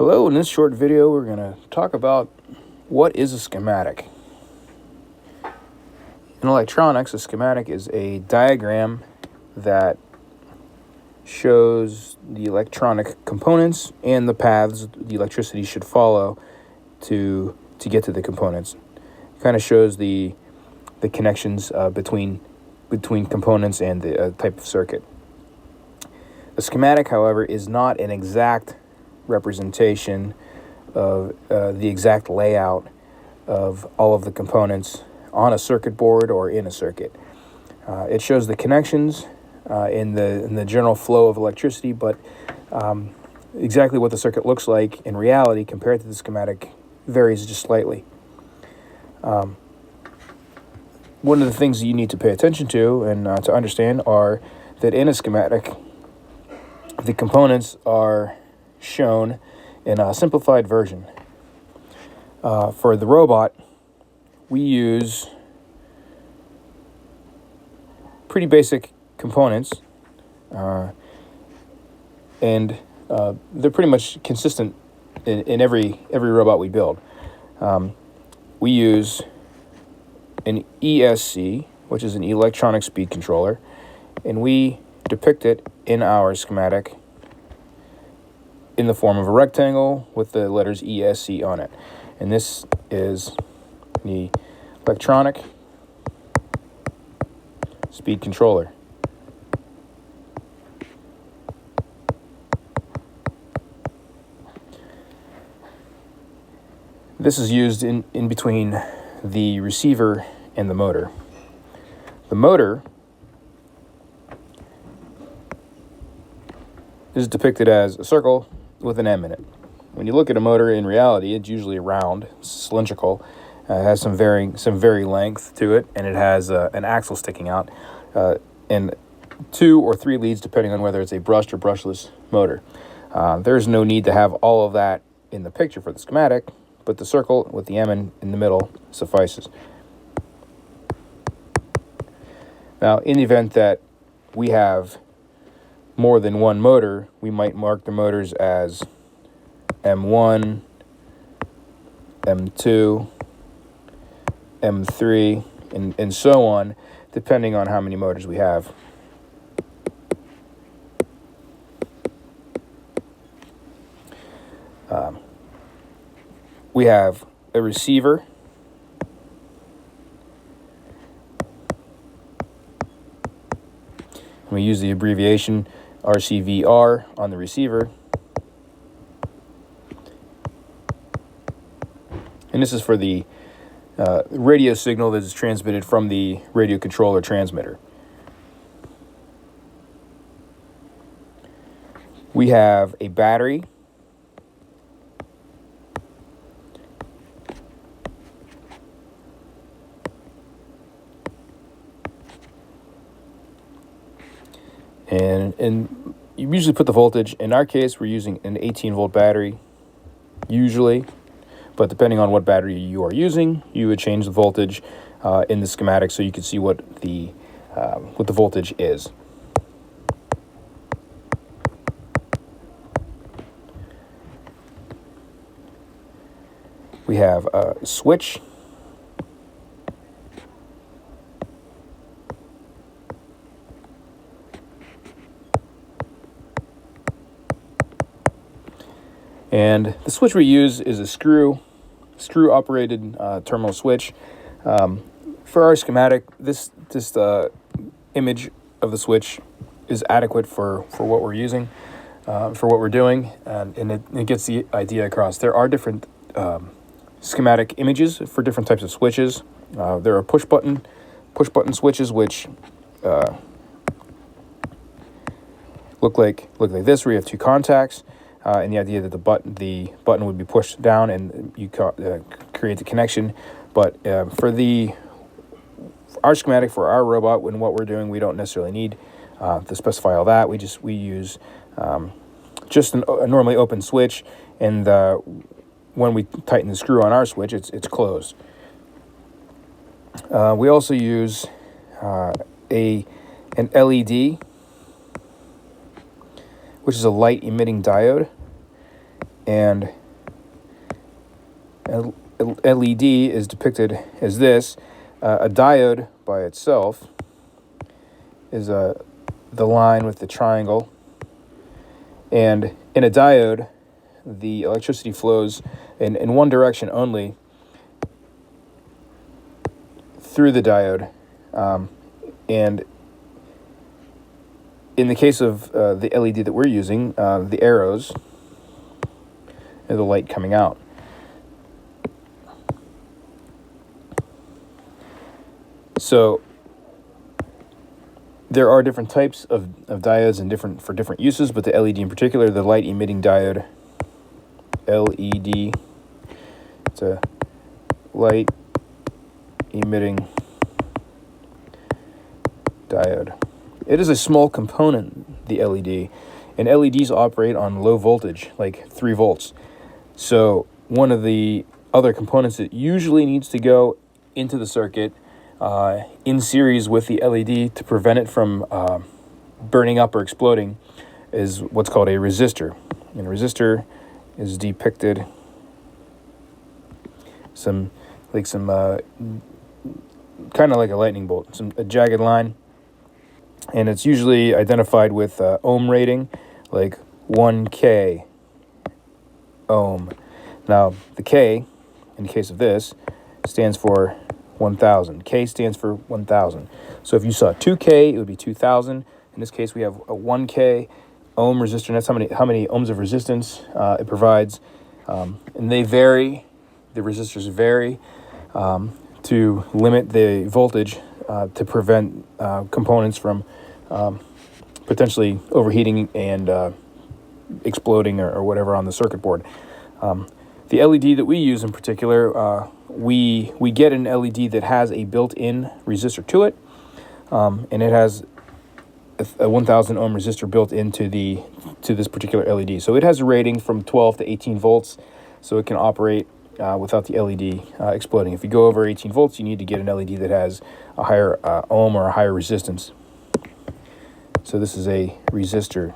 Hello, in this short video we're going to talk about what is a schematic. In electronics, a schematic is a diagram that shows the electronic components and the paths the electricity should follow to get to the components. It kind of shows the connections between components and the type of circuit. A schematic, however, is not an exact representation of the exact layout of all of the components on a circuit board or in a circuit. It shows the connections in the general flow of electricity, but exactly what the circuit looks like in reality compared to the schematic varies just slightly. One of the things that you need to pay attention to and to understand are that in a schematic, the components are shown in a simplified version. For the robot, we use pretty basic components, and they're pretty much consistent in every robot we build. We use an ESC, which is an electronic speed controller, and we depict it in our schematic in the form of a rectangle with the letters ESC on it. And this is the electronic speed controller. This is used in between the receiver and the motor. The motor is depicted as a circle with an M in it. When you look at a motor in reality, it's usually round, cylindrical, has some varying length to it, and it has an axle sticking out, and 2 or 3 leads depending on whether it's a brushed or brushless motor. There's no need to have all of that in the picture for the schematic, but the circle with the M in the middle suffices. Now, in the event that we have more than one motor, we might mark the motors as M1, M2, M3, and so on, depending on how many motors we have. We have a receiver, we use the abbreviation RCVR on the receiver. And this is for the radio signal that is transmitted from the radio controller transmitter. We have a battery. And you usually put the voltage. In our case, we're using an 18-volt battery, usually. But depending on what battery you are using, you would change the voltage in the schematic so you can see what the voltage is. We have a switch. And the switch we use is a screw-operated terminal switch. For our schematic, this image of the switch is adequate for what we're using, for what we're doing, and it gets the idea across. There are different schematic images for different types of switches. There are push button switches, which look like this, where you have 2 contacts. And the idea that the button would be pushed down and you create the connection. But for our schematic for our robot, when what we're doing, we don't necessarily need to specify all that. We use just a normally open switch, and when we tighten the screw on our switch, it's closed. We also use an LED, which is a light emitting diode, And LED is depicted as this. A diode by itself is the line with the triangle. And in a diode, the electricity flows in one direction only through the diode. And in the case of the LED that we're using, the arrows are the light coming out. So there are different types of diodes and for different uses, but the LED in particular, the light emitting diode, LED, it's a light emitting diode. It is a small component, the LED, and LEDs operate on low voltage, like 3 volts. So one of the other components that usually needs to go into the circuit in series with the LED to prevent it from burning up or exploding is what's called a resistor. And a resistor is depicted kind of like a lightning bolt, a jagged line, and it's usually identified with ohm rating, like 1K ohm. Now the K, in the case of this, stands for 1,000. K stands for 1,000. So if you saw 2K, it would be 2,000. In this case, we have a 1K ohm resistor. And that's how many ohms of resistance it provides. And they vary. The resistors vary to limit the voltage to prevent components from potentially overheating and exploding or whatever on the circuit board. The LED that we use in particular, we get an LED that has a built-in resistor to it, and it has a 1,000 ohm resistor built into this particular LED. So it has a rating from 12 to 18 volts, so it can operate without the LED exploding. If you go over 18 volts, you need to get an LED that has a higher ohm or a higher resistance. So this is a resistor.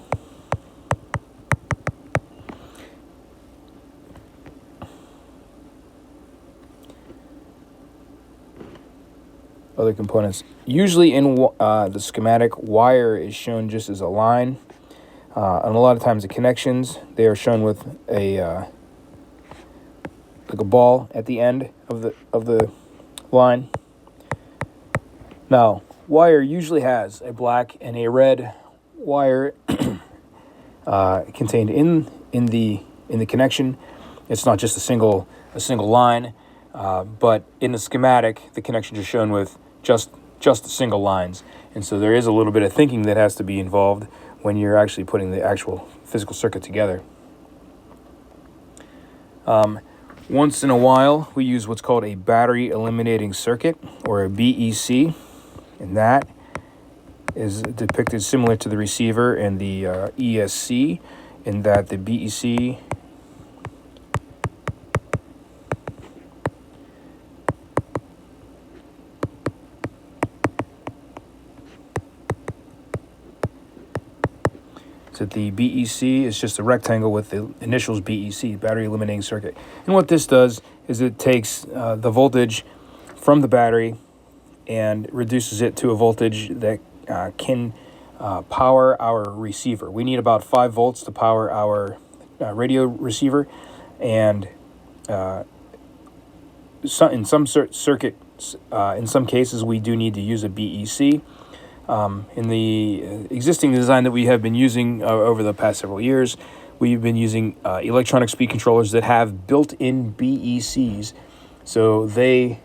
Other components. Usually in the schematic, wire is shown just as a line. And a lot of times the connections, they are shown with a like a ball at the end of the line. Now, wire usually has a black and a red wire contained in the connection. It's not just a single line, but in the schematic, the connections are shown with just single lines, and so there is a little bit of thinking that has to be involved when you're actually putting the actual physical circuit together. Once in a while, we use what's called a battery eliminating circuit, or a BEC, and that is depicted similar to the receiver and the ESC, in that the BEC So the BEC is just a rectangle with the initials BEC, battery eliminating circuit. And what this does is it takes the voltage from the battery and reduces it to a voltage that can power our receiver. We need about 5 volts to power our radio receiver, and in some circuits, in some cases, we do need to use a BEC. In the existing design that we have been using over the past several years, we've been using electronic speed controllers that have built-in BECs. So they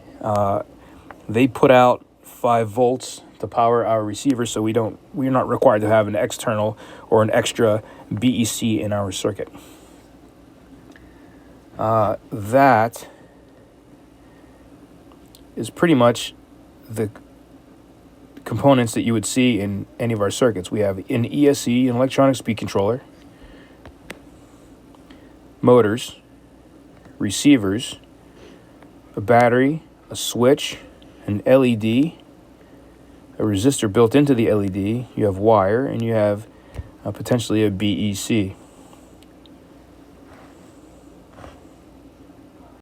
put out 5 volts to power our receiver, so we're not required to have an external or an extra BEC in our circuit. That is pretty much the components that you would see in any of our circuits. We have an ESC, an electronic speed controller, motors, receivers, a battery, a switch, an LED, a resistor built into the LED, you have wire, and you have potentially a BEC.